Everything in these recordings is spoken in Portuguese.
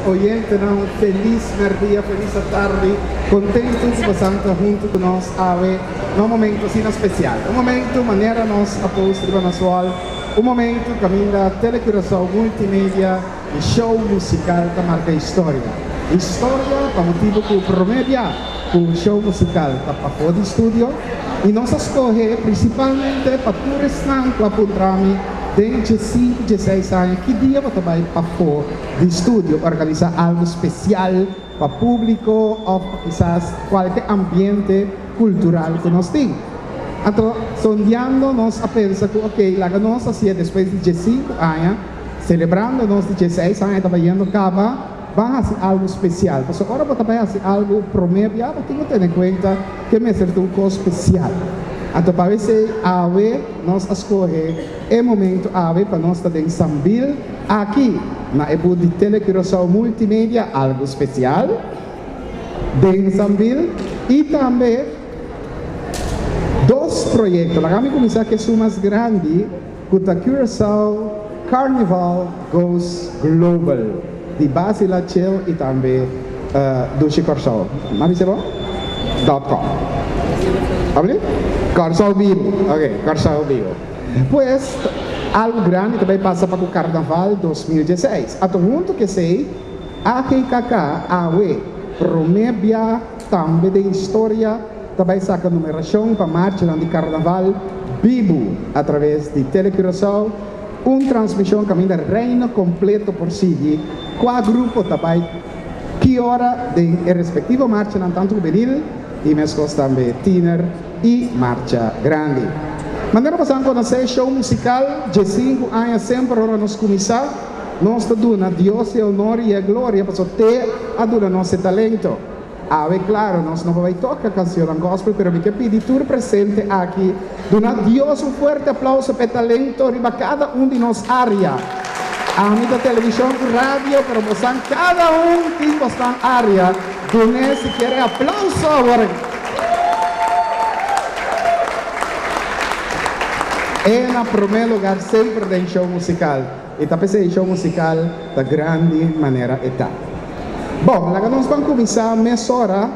oyentes, não, feliz dia, feliz tarde, contentos de estar junto com nós num momento assim especial. Um momento, maneira nós após o Nacional, um momento caminho da telecuração multimédia e show musical que marca a história. História, para motivo que promedia o show musical para fora do estúdio e nós escolhemos principalmente para turistas que apontram desde 5, 16 anos, que dia você vai para fora do estúdio organizar algo especial para o público ou quizás qualquer ambiente cultural que nós temos. Então, sonhando, nós pensamos que, ok, lá que nós assim, depois de 15 anos, celebrando nós de 16 anos, trabalhando acaba, vamos fazer algo especial. Porque agora você vai fazer algo promédio, mas tem que ter em conta que me serve um coisa especial. Então, para ver nós escolhemos o momento para nós estar em Sambil, aqui, na EBU de Telecuração Multimédia, algo especial, de Sambil, e também dois projetos. Lá vamos começar que são mais grandes, com a Curaçao Carnival Goes Global, de Basila Chill e também do Curaçao. Mas é bom? .com. Abre? Curaçao Vivo. Ok, Curaçao Vivo. Pois, algo grande também passa para o Carnaval 2016. Até junto que sei, a AWE promédia também de história, também saca numeração para marcha de Carnaval vivo através de Telecuração, transmissão caminho da reino completo por si, qual grupo também, que hora de respectiva marcha tanto juvenil e mesmo também teener e marcha grande. Maneira passando a conhecer show musical de 5 anos sempre hora nos começar, nós damos a Deus e honor e a glória para ter a do nosso talento. É claro, nós não vamos tocar canção gospel, mas me pedir tudo presente aqui. Dona Deus um forte aplauso para o talento de cada de nossa área. A minha da televisão, rádio, promoção, cada tem a área. Dona, se quer aplauso agora. É na primeiro lugar sempre tem show musical. E também esse show musical da grande maneira está. Bom, lá nós vamos começar nessa hora.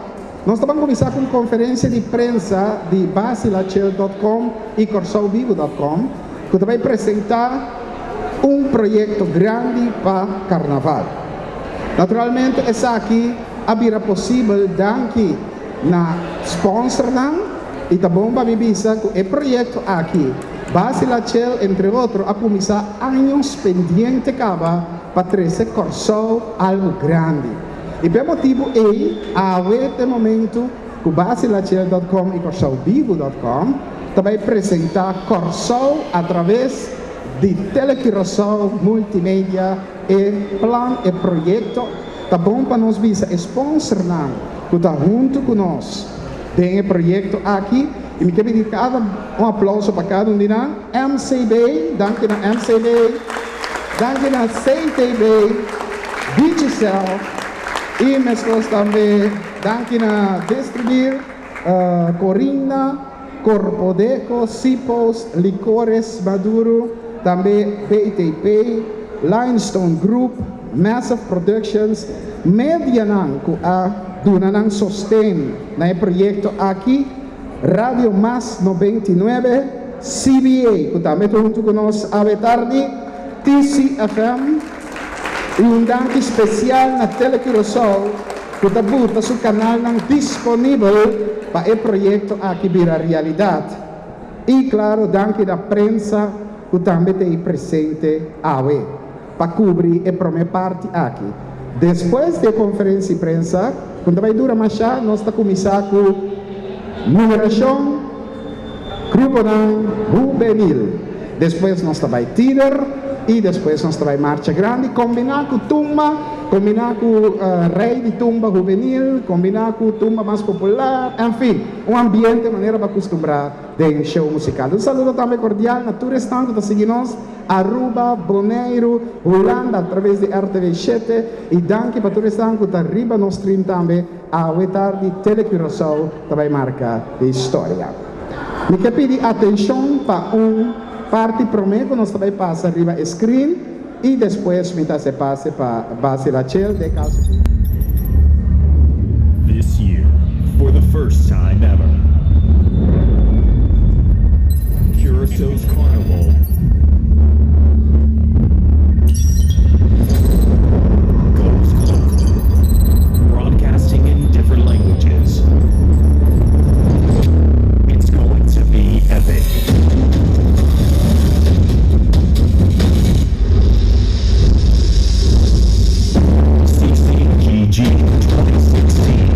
Nós vamos começar com conferência de prensa de basilachel.com e corsaovivo.com, que vai apresentar projeto grande para Carnaval. Naturalmente, essa aqui abrirá possível daqui na sponsor e tá bom para me dizer que o projeto aqui, Basilachel, entre outros, a começar anos pendente para trazer Corsol algo grande. E por motivo a este momento, o basilachel.com e corsaovivo.com também apresentar Corsol através de telecuração multimédia e plano e projeto. Tá bom para nós visar sponsor que está junto com nós. Tem o projeto aqui e me quero pedir aplauso para cada de nós. MCB, danke na MCB, danke na CTB, Digicel e mesmo também danke na Distribuir, Corina, Corpodeco, Cipos, Licores Maduro, também BTP, Limestone Group, Massive Productions, Medianan, que a Dunanang sostém no projeto aqui, Radio Mas 99, CBA, que também junto com nós à tarde, TCFM, e danke especial na Telecuração, que está bota seu canal disponível para o projeto aqui virar realidade. E claro, danke da prensa, que também tem presente para cobrir a primeira parte aqui. Depois da conferência de prensa, quando vai durar mais, nós estamos começando com numeração, grupo juvenil. Depois nós estamos teener e depois nós estamos marcha grande, combinar com tumba, combinar com rei de tumba juvenil, combinar com tumba mais popular, enfim, ambiente de maneira para acostumbrar de show musical. Um saludo também cordial na turistão que está seguindo nós, Aruba, Bonaire, Holanda, através de RTV7 e danke para turistão que está arriba no stream também, a tarde Telecuração também marca a história. Me quero pedir atenção para parte prometo, nós também passa arriba screen, y después mitad se pase para Basilachel de caso. This year, for the first time ever, Curaçao's Carnival goes global, broadcasting in different languages. It's going to be epic. CCGG 2016.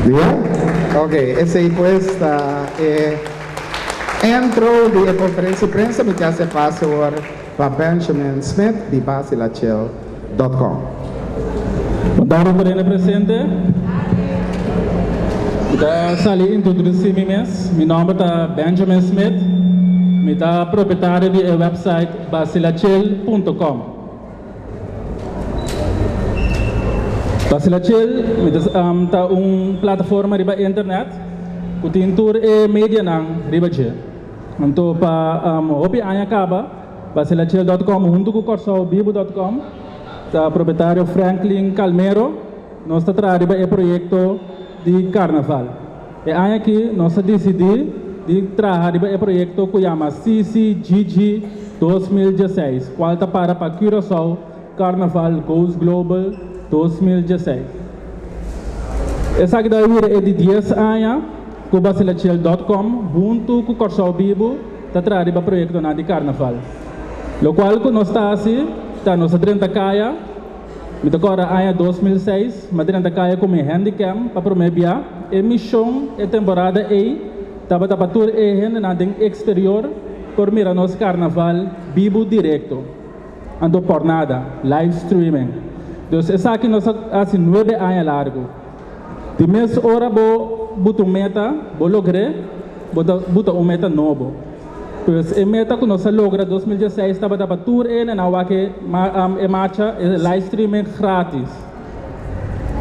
¿Bien? Ok, ese ahí pues intro de conferencia de prensa me hace paso para Benjamin Smith de basilachel.com. Boa tarde para o presidente. Eu sali introduzir-me mesmo. Meu nome é Benjamin Smith. Eu sou proprietário do website basilachel.com. Basilachel é plataforma riba internet que tem tour e media nang riba je. Então para hopi anya kaba basilachel.com junto com corsobibo.com da proprietário Franklin Calmero nós está trabalhando em projeto de carnaval. E anya aqui nós decidimos de trabalhar em projeto que chama CCGG 2016, qual está para Curaçao Carnaval Goes Global 2016. Essa aqui é de 10 anos com basilachel.com junto com Corsoal Bibo está trabalhando em projeto de carnaval. O qual que nós está assim, está nossa 30 caia, me agora ano 2006, mas 30 caia com handicap para promover emissão e temporada aí, estava para tour e gente na exterior por mirar nosso carnaval Bibo direto, ando por nada, live streaming. Então, essa aqui nós assim 9 anos largo. De mês hora botar meta, logrei, botar meta novo. Pois a meta que nós logra 2016 estava para tour e na hora que marcha live streaming grátis.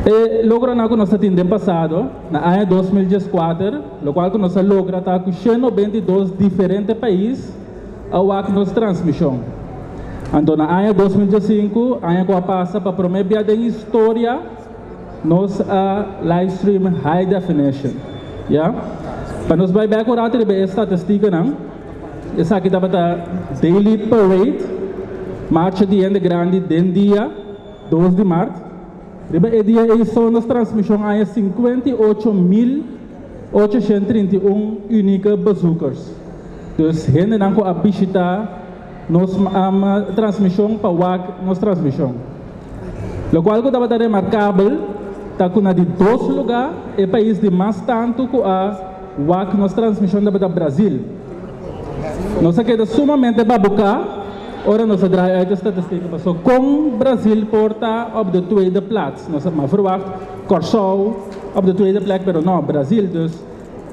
E logra na que nós tínhamos passado na ano 2014, o qual que nós logra tá com 122 diferentes países a hora que nós transmissão. Então na ano 2015, ano que passa para promover a história nós live stream high definition, yeah? Para nós vai ver agora a estatística não. Essa aqui estava daily parade, marcha de Ende Grande, den dia 2 de março. Riba e dia e só nos transmissão há 58.831 únicos bezoekers. Dus gente não a visitar nos transmissão para WAC nos transmissão. O qual que estava remarcável, está com de 2 lugares e país de mais tanto que a WAC nos transmissão da Brasil. Nós aqui é sumamente babuca, ora nós draaien de statistieken, so com Brasil porta op de tweede plaats. Nós maar verwacht Curaçao op de tweede plek, pero não, Brasil dus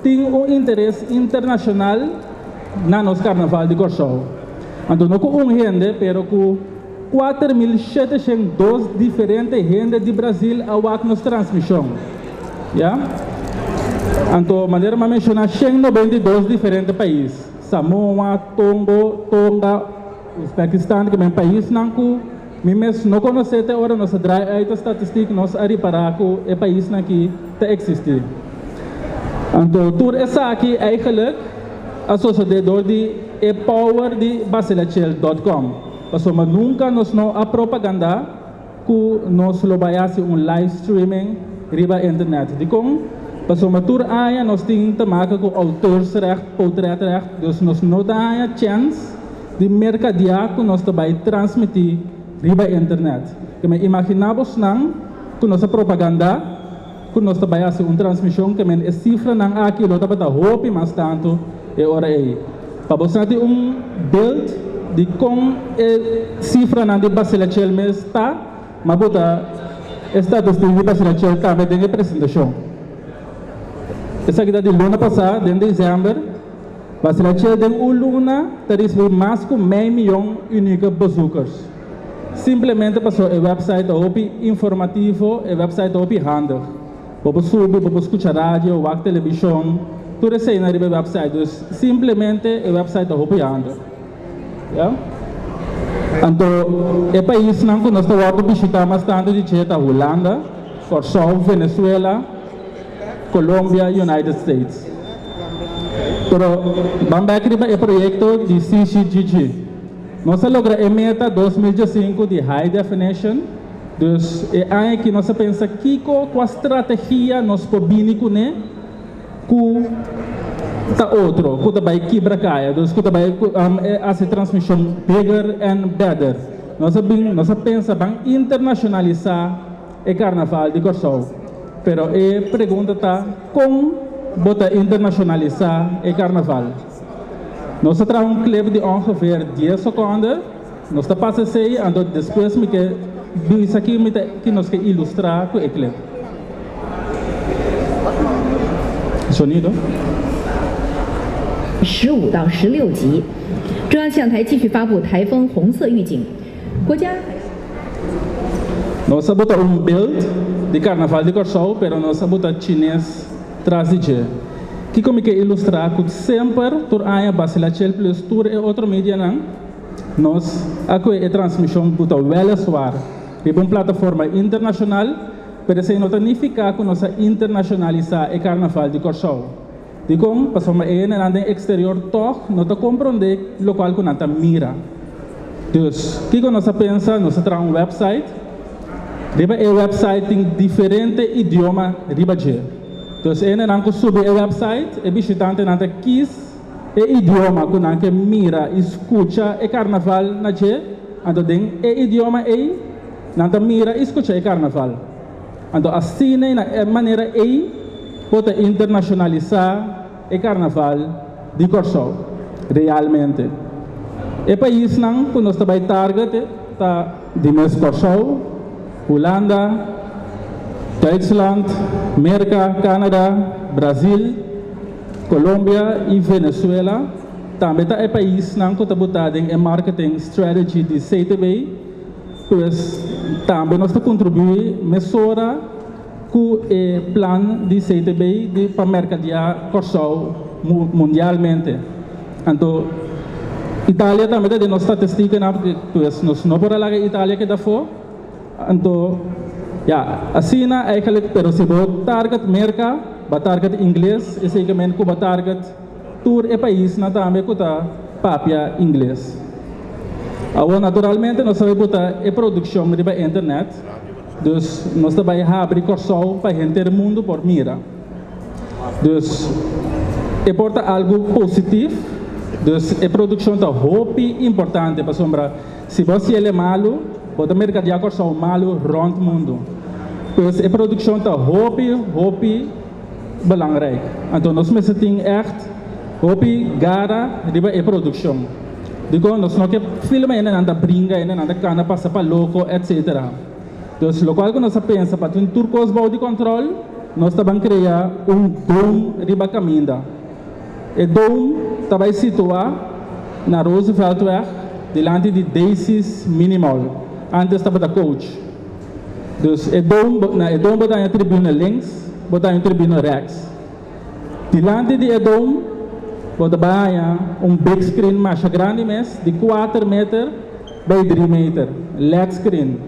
tem interesse internacional na nos carnaval de Curaçao. Então não com gente, pero com 4.702 diferentes gente de Brasil a WAC nos transmissão. Yeah? Então, maneira de mencionar 192 diferentes países. Samoa, Tonga, Uzbekistan, que é um país não conhece até agora, nós trabalhamos a estatística, nós reparar que o país aqui existe. Então, tudo isso aqui é eigenlijk associado de power de basilachel.com. Mas nunca nós não a propaganda que nós trabalhamos live streaming riba internet. De como? Mas uma tour aí nós temos que marcar com autorsrecht, portretrecht, dus nós não dá a chance de mercadear que nós também transmitir riba internet. Que me imaginamos não que nossa propaganda, que nós também fazemos transmissão que me cifra não aqui lo também hope mais tanto é hora aí. Para você ter build de como cifra não de Basilachel mesmo está, mas bota estatística de Basilachel também tem apresentação. Essa aqui está de luna passada, em dezembro, Basilachel tem luna, tem mais de 1 milhão únicos bezoekers. Simplesmente passou o website op informativo, o website op handig. Vou subir, vou escutar rádio, ou televisão, tudo isso aí na website. Então, simplesmente o website está apoiando. Yeah? Então, o país não que nós estamos visitando bastante de Cheta, Holanda, Corsol, Venezuela, Colômbia, United States. Pero vamos a crear el proyecto de CCGG. Nós logramos a meta 2015 de High Definition. Dus é aí que nós pensa que com a estratégia nós podemos conectar com tá outro, com a vai quebrar caia, dus com a vai fazer transmissão bigger and better. Nós pensa bem internacionalizar o carnaval de Corsol. Pero a pergunta tá como bota internacionalizar o carnaval. Nós temos clipe de ongeveer 10 segundos. Nós passamos aí, e depois isso aqui que nós queremos ilustrar com o clipe. Sonido. 15到16级，中央气象台继续发布台风红色预警。国家 Nós botamos build de carnaval de Corsol, pero nós botamos chinês transigir. Que como que ilustrar que sempre por aí Basilachel plus tour e outro mídia não, nós aqui a transmissão bota well suar. É uma plataforma internacional, pero se não significa que nós internacionalizar o carnaval de Corsol. De como passamos no exterior toch, não te compreender local que não te mira. Dus, que nós pensa, nós temos um website. Riba o website tem diferente idioma riba je. Então, não subir o website, e visitante não quis o idioma que não mira, escuta o carnaval na je. Então, o idioma não mira, escuta o carnaval. Então, assim é a maneira pode internacionalizar o carnaval de Corsol, realmente. O país não, que nós estamos target, está de mês Corsol, Holanda, Duitsland, América, Canadá, Brasil, Colômbia e Venezuela. Também é o país que está botado em marketing strategy de CTB, pois também nós estamos contribuindo mesura com o plano de CTB para mercadear Corsol mundialmente. Então, Itália também tem nossa estatística, pois nós não podemos falar que Itália que dá fora. Então, assim é que pero se você target América, você target inglês, e se você target tour e país na também que está papia inglês. Agora, naturalmente, nós sabemos que a produção da internet, dus nós também abrir Corsol para gente do mundo por mira. Dus, é porta algo positivo, dus a produção está muito importante para sombra. Se você é malo, pode mercadear Corsol malo rond o mundo. Pois a produção está muito belangrijk. Então nós precisamos echt muito gara riba a produção. Digo, nós não queremos filmar nada brinca, nada cana passa para louco, etc. Então, o local que nós pensa para um turcos bom de controle, nós estamos criar dom riba caminda. O dom está situado na Rooseveltweg, delante de Daisy's Minimal. Antes estava da coach. Dus o dom botar na tribuna links, botar na tribuna rechts. Delante de dom, botar big screen mais grande de 4 metros by 3 metros, LED screen.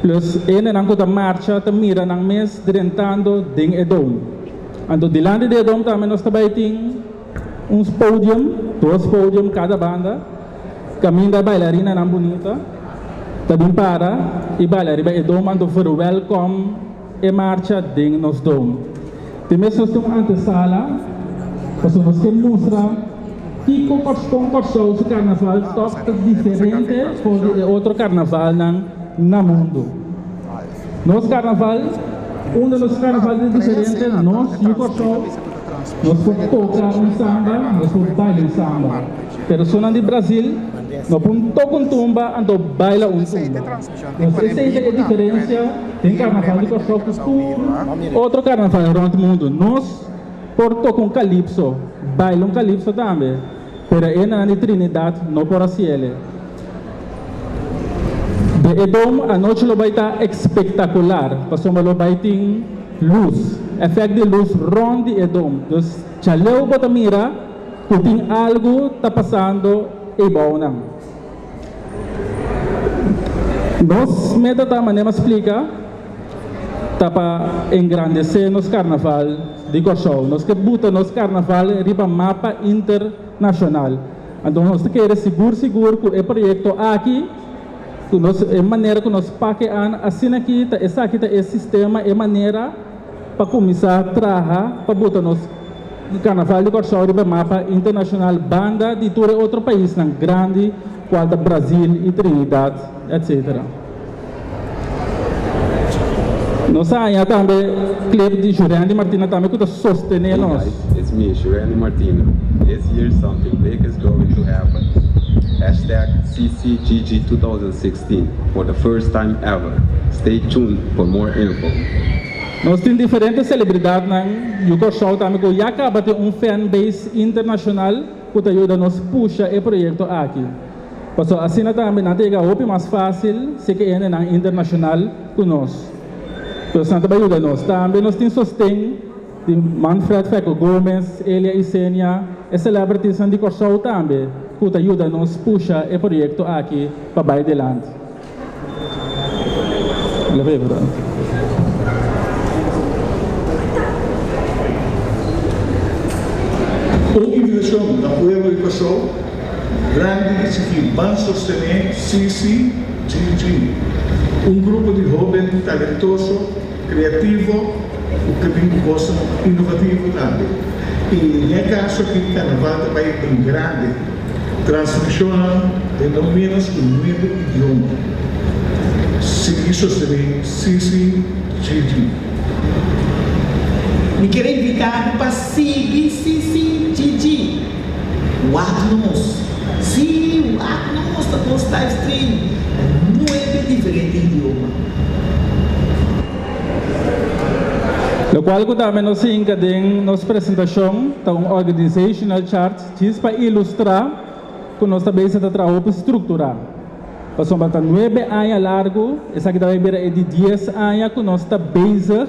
Plus não da marcha, ta mira nang mes direntando ding dom. Então delante de dom também nós também tem podium, 2 podium cada banda. Caminho da bailarina não bonita. Também para e bailarina e dom ando for welcome e marcha ding nos dom. Também nós temos antesala, para nós queremos mostrar que com Corsol o carnaval está diferente de outro carnaval no mundo. Nosso carnaval, dos carnavais diferentes, nós no Corsol, nós podemos tocar samba, nós podemos bailar samba. Pessoas do Brasil, nós podemos tocar tumba, então baila tumba. Nós essa é a diferença tem carnaval de Corsol com outro carnaval no mundo. Nós porto com calypso, baila calypso também, mas na Trinidad não por cielo. De Edom a noite lo vai estar espetacular, passou lo vai ter luz, efeito de luz rond e dom. Então, chaleu bota mira, que tem algo tá passando e bom não. Nós meta tá maneira explica, tá para engrandecer nos carnaval de Corsou. Nós que buta nos carnaval riba mapa internacional. Então nós queremos seguro que o projeto aqui, que nós é maneira que nós paquean assim aqui tá essa aqui tá esse sistema é maneira para começar a trabalhar para botar nos carnaval de Corsou riba mapa internacional banda de todo outro país na grande qual da Brasil e Trinidad, etc. Nós aí também clipe de Juliane Martina também que está sostenendo nós. It's me, Juliane Martina. This year something big is going to happen. #CCGG 2016 for the first time ever. Stay tuned for more info. Nós temos diferentes celebridades no Corsou também que já acaba de fanbase internacional que ajuda a nos puxar o projeto aqui. Então assim também não tem o mais fácil se que é na internacional conosco. Então, Santa Baúda nós também nós temos sostém de Manfred Feco Gomes, Elia Isenia, e celebrities de Corsou também, que ajuda a nos puxar o projeto aqui para baixo adelante. Organização da Pueblo de Corsou, grande que vai sostener CCGG, grupo de jovens talentoso, criativo, que tem um gosto inovativo também. E nesse caso aqui, o carnaval também é grande, transmissão de no menos um novo idioma. Seguir sostener CCGG. Me quero invitar para seguir CCGG. Watnos. Sim, Watnos, está com live stream. 9 diferentes idiomas. O qual também nós encadeamos nossa apresentação, tá um organizational chart, diz para ilustrar que nós também se trabalha para estruturar. Passamos para 9 anos largo, essa aqui também é de 10 anos que nós está basic,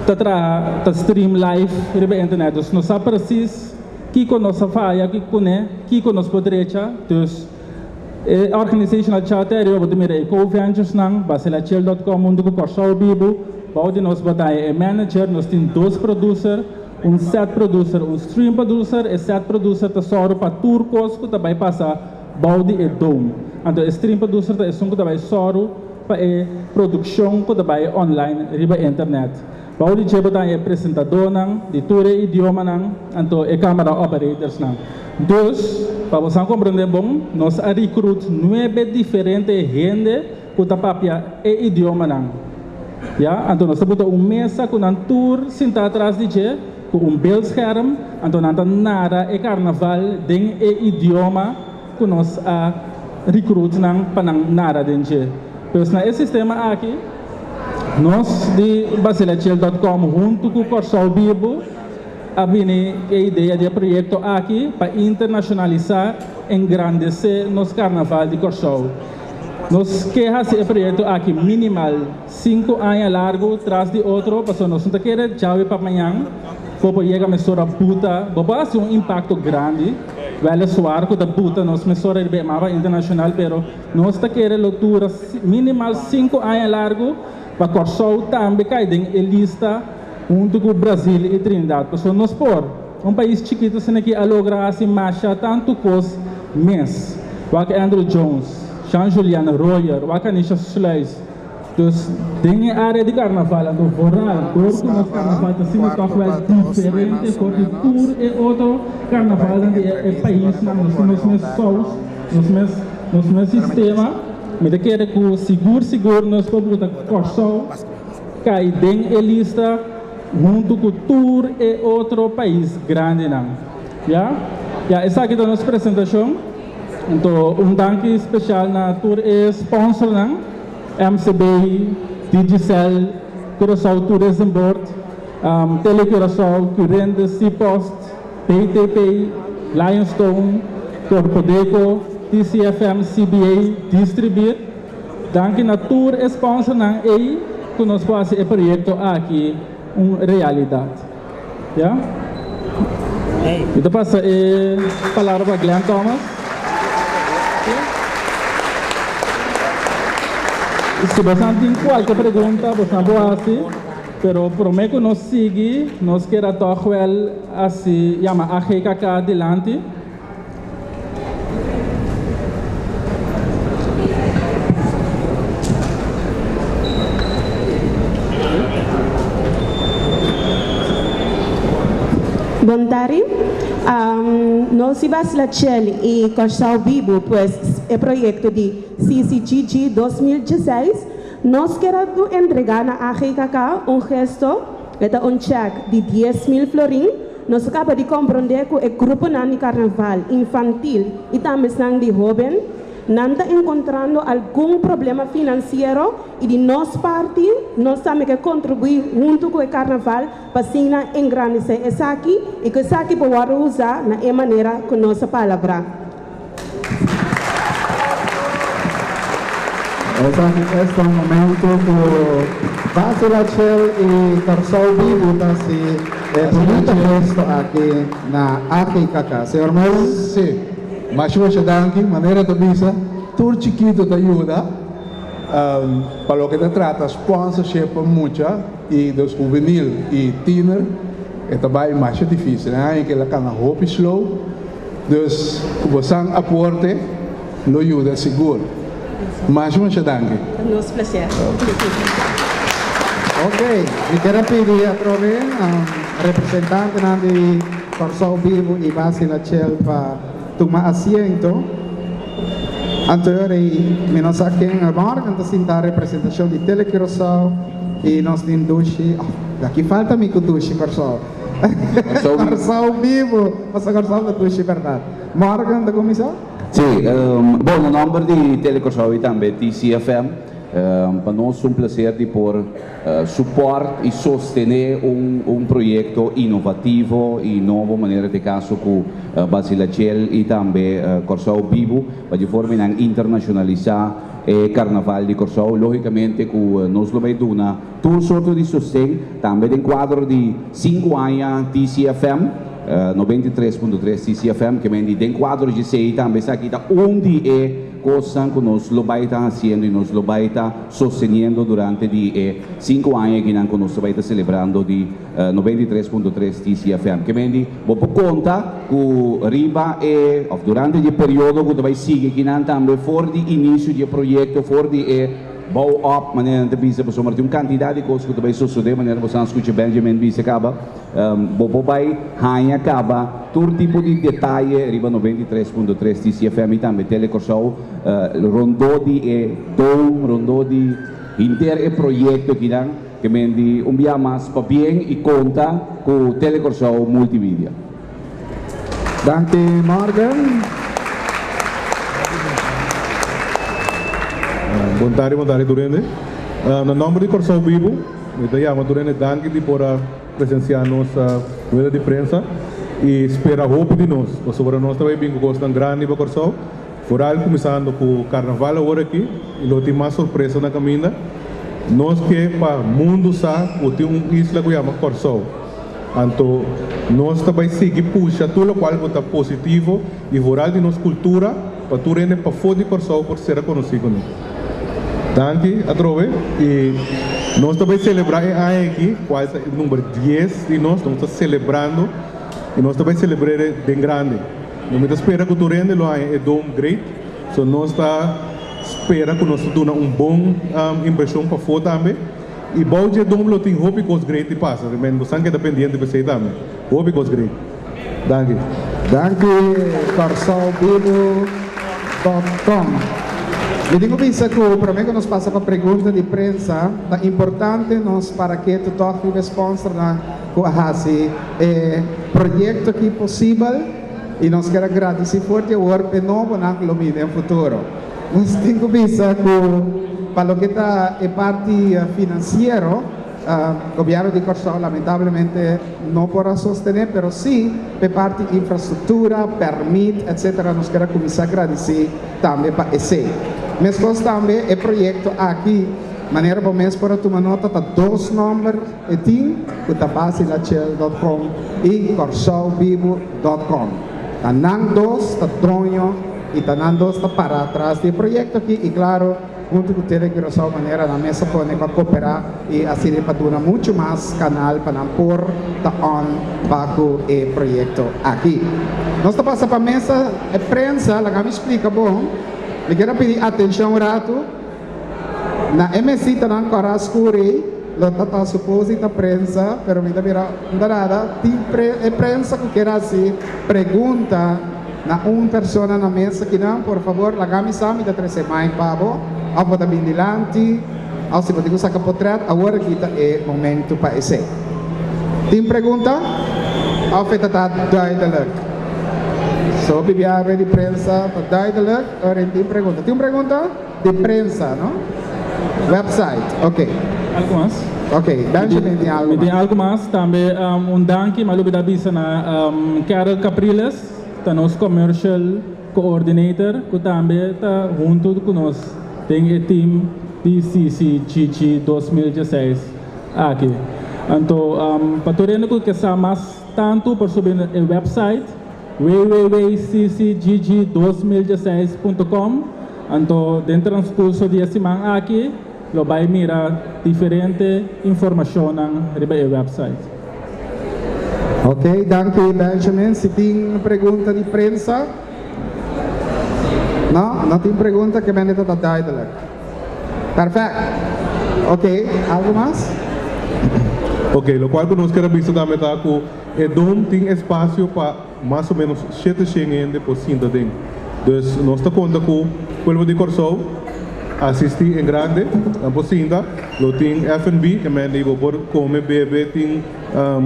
tá stream live na internet. Então nós sabemos precis que nós faz, que nós podemos, então organizational chart é o de co-ventures nang baselachel.com mundo com Corsou Bibo. Baude nós batalha manager, nós temos 2 producers, set producer, stream producer, set producer tá só para turcos que também passa baude e dom. Então stream producer tá que também só para produção que também online riba internet. Baude je batalha apresentador nang, de todo idioma nang, então camera operators nang. Dus, para você compreender bom, nós recruta 9 diferentes gente que tá papia e idioma nang. Ja, então nós temos mesa com um tour sentado atrás de você, com beeldscherm, então nós nada é carnaval den idioma que nós recrutam para nada den você. Pois na esse sistema aqui, nós de baselachel.com junto com o Corsou Bibo abine a ideia de projeto aqui para internacionalizar, engrandecer nosso carnaval de Corsou. Nós queremos esse projeto aqui minimal 5 anos largo, atrás de outro, porque nós não queremos já para amanhã, para chegar a mesura puta, para fazer impacto grande, vale suar que a puta nós mesura de mapa internacional, pero nós queremos leitura minimal 5 anos largo, para Corsou também cair em lista junto com o Brasil e Trinidad. Porque nós por país chiquito, se aqui a lograr assim marcha tanto cos mês, que Andrew Jones, Jean-Julian Royer, Wakanisha Sluis. Dus tem área de carnaval, do rural, todo o carnaval assim nos carnavais diferentes, porque tour é outro carnaval é país, nos meus sons, nos meus sistema, mas quero que seguro nós podemos Corsou cai bem a lista junto com tour é outro país grande não, já essa aqui é a nossa apresentação. Então, dank especial na tour é sponsor não, MCB, Digicel, Curaçao Tourism Board, Telecuraçao, Currente, Seapost, PTP, Lionstone, Corpodeco, TCFM, CBA, Distribute. Dank na tour é sponsor não, que nós fazer o projeto aqui uma realidade. Já? Então passa a palavra para Glenn Thomas. Se você tem qualquer pergunta, você pode fazer. Pero prometo que nós seguir, nós queremos toch wel assim, chama AGKK adiante. Bom tarde. Nós vamos lá e Corsal Vivo, pues, o projeto de CCGG 2016. Nós queremos entregar na AGKK gesto, cheque de 10.000 florins. Nós acabamos de compreender que o grupo de carnaval infantil e também de jovem não está encontrando algum problema financeiro e de nossa parte, nós temos que contribuir junto com o carnaval para engrandecer isso aqui e que isso aqui pode usar na maneira com nossa palavra. Este é um momento que Vasilachel e Corsal Vivo está bonito gesto aqui na AGKK. Senhor Melo? Sim. Mas eu danke, maneira de visa, tudo chiquito te ajuda. Para o que te trata, sponsorship muita e dos juvenil e teener, é também mais difícil, né? Que ela can hope slow, dus você aporte, não ajuda seguro. Mas muito danke. Nosso prazer. Ok, eu quero pedir a Troven, representante de Corsal Vivo e Vasilachel para tomar assento. Anteriormente, nós aqui em Morgan temos a representação de Telecorsal e nós temos Dushi. Aqui falta me com Dushi, Corsal. Corsal Vivo, mas Corsal da Dushi, verdade. Morgan da comissão? Sim, bom, no nome de Telecorsal e também TCFM, para nós é um prazer de por suporte e sostener projeto inovativo e nova maneira de caso com Vasilachel e também Corsal Vivo, para de forma internacionalizar o carnaval de Corsal. Logicamente, que nós vamos dar todo sorte de sustento, também em quadro de 5 anos TCFM. 93.3 TCFM, que vem de quadro de sei também aqui está onde é coisa que nós lo vai estar fazendo e nós lo vai estar sustentando durante de 5 anos que nós vai estar celebrando de 93.3 TCFM, que vem de por conta que riba é durante o período que vai seguir que nós também for de início de projeto for de bouw op, maneira de bisa pessoa tem quantidade de coisas que também sucede, maneira você escuta Benjamin bisa acaba, bobo vai rainha acaba, todo tipo de detalhe, riba 93.3 TCFM e também Telecorsal, rondou de rondou de inteiro projeto que dá, que mendi dia mais para bem e conta com Telecorsal multimídia. Danke, Morgan. Bom tarde, Durende. No nome de Corsal Vivo, eu chamo Durende Danke por presenciar nossa rueda de prensa e espera roupa de nós. Sobre nós também bem gostando grande para Corsal. Foral começando com o carnaval agora aqui e não tem mais surpresa na caminha. Nós que para o mundo sabe, tem uma isla que chama Corsal. Então, nós também seguir puxa tudo o qual está positivo e foral de nossa cultura para Durende para fora de Corsal por ser conhecido. Danke a Trove e nós também celebramos aqui quase o número 10 e nós estamos celebrando e nós também celebramos bem grande. Nós esperamos que o Durende é dom great, so nós esperamos que nós tenhamos bom impressão para fora também e bom dia dom lo tem hope que os great passa, mas nós estamos dependendo de você também. Hope que os great. Danke. Danke, corsalvivo.com. Eu digo isso que para mim que nós passa para pergunta de prensa, é importante nós para que tu toque o sponsor na Coahasi projeto que possível e nós queremos agradecer forte o work novo na Lomina no futuro. Nós digo isso que para o que está a parte financeira, o governo de Corsal lamentavelmente não poderá sostener, mas sim, para parte de infraestrutura, permit, etc. Nós queremos começar a agradecer também para esse. Mas também o projeto aqui maneira para mês para tomar nota, tá 2 números e tem, que tá basilachel.com e corsaubibo.com. Tá nan 2, tá donho, e tá nan 2 tá para trás do projeto aqui, e claro, junto com o Telecorsau maneira na mesa pode cooperar e assim para dar muito mais canal para pôr tá on para o projeto aqui. Nós tá passa para a mesa de prensa, ela me explica bom, eu quero pedir atenção um rato. Na MSC tanang koras kuri, lo tata suposita prensa, pero me mira nada, prensa que quer assim pergunta na persona na mesa que não, por favor, lagami sami da 3 semanas pabo, ao botar bindilanti, ao se botar sa kapotrat, agora kita momento para esse. Tem pergunta? Ao feita tá duidelijk. So bibiara de prensa tá duidelijk, ora tem pergunta. Tem pergunta de prensa, não? Website, ok. Algo mais? Ok, Benjamin tem algo mais. Tem algo mais, também danke, malubi da bisa na Carol Capriles, tá nosso commercial coordinator, que também tá junto conosco. Tem o team PCCGG 2016 aqui. Então, para todo que sabe mais tanto por subir o website www.ccgg2016.com. Então, dentro do transcurso de semana aqui, lo vai mirar diferente informação no website. Ok, danke Benjamin. Se tem pergunta de prensa? Não tem pergunta que vem da duidelijk. Perfeito. Ok, algo mais? Ok, lo qual nós queremos visto também tá com Edom tem espaço para mais ou menos 7 gente por cima dentro. Então, nós está conta com o Pueblo de Corsau, assistir em grande, na pocinda, lo tem F&B, que é nível por comer, beber, tem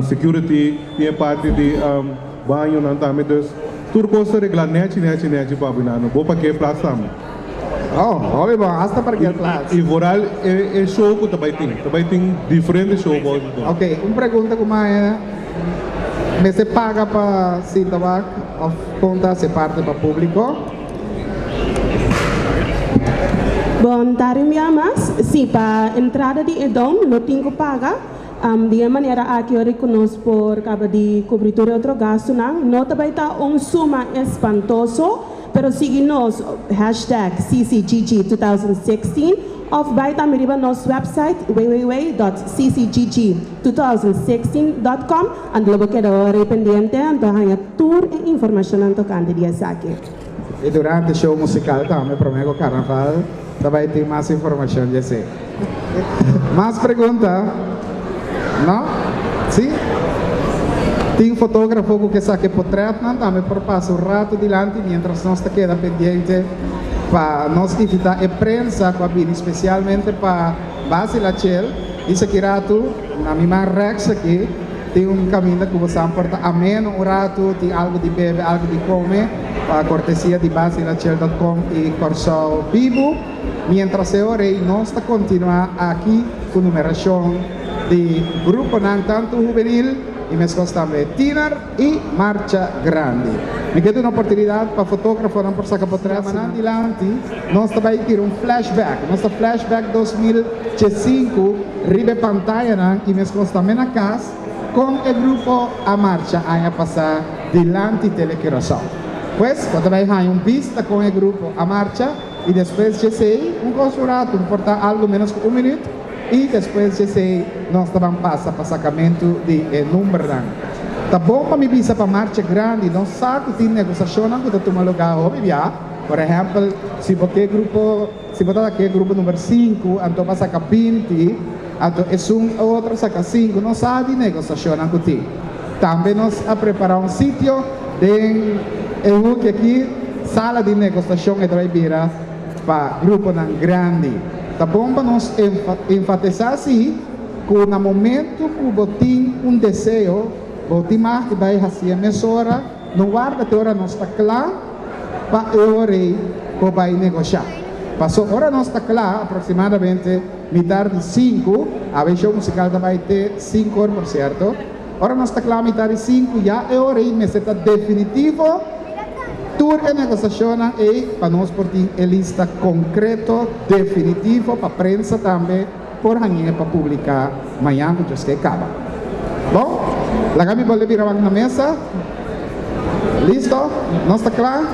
security, tem parte de banho, não também, então, tudo coisa reglar net para binano, vou para que plaça também. Oh, óbvio, bom, hasta para que plaça. E voral é show que também tem diferentes shows. Ok, uma pergunta como é, você paga para se tabaco, ou conta se parte para público? Bom, tarimia mas, sim, para entrada de Edom, não tenho que pagar. De maneira aqui eu reconheço por causa de cobertura de outro gasto, não também está suma espantoso, pero siga-nos, #CCGG2016, ou vai estar no nosso website www.ccgg2016.com, onde você quer arrependente, então há tour e informação tocante disso aqui. E durante o show musical também, prometo o carnaval, também tem mais informação de você. Mais pergunta? Não? Sim? Tem fotógrafo que sabe portrait, não? Também por passar um rato adiante, mientras nós está queda pendente para nós evitar a prensa, especialmente para Basilachel. Isso aqui rato, na minha Rex aqui, tem caminho que você importa ameno um rato, tem algo de beber, algo de comer, para cortesia de basilachel.com e Corsau Bibo. Mientras nós está continuar aqui com numeração de grupo não tanto juvenil e mesmo também Tiner e Marcha Grande. Me queda uma oportunidade para fotógrafo não por sacar para mas adiante nós também ter flashback, nosso flashback 2005 ribe pantalla e mesmo também na casa com o grupo A Marcha a passar delante Telecorsau. Pues, também há vista com o grupo A Marcha e depois de sei consulado, importa algo menos que 1 minuto. E depois de nós também passa para sacamento de número. Tá bom para me visa para marcha grande, não sabe que tem negociação que está tomando lugar hoje, por exemplo, se você botar aqui grupo número 5, então passa a 20, então é outro saca 5, não sabe negociação que tem. Também nós a preparar sítio de aqui sala de negociação e vai virar para grupo grande. Tá bom para nós enfatizar assim, que no momento que você tem desejo, você mais que vai fazer a mesura, não guarda que hora nós está claro, para a hora que vai negociar. Passou hora nós está claro, aproximadamente metade de 5, a vez o musical vai ter 5 horas, por certo. Hora nós está claro, metade de 5, já é hora, mas está definitivo, tour e negociação e para nós por ti é lista concreto, definitivo para prensa também, por hanhé para publicar amanhã que já acaba. Bom, lá kami boleh virar na mesa. Listo? Não está claro?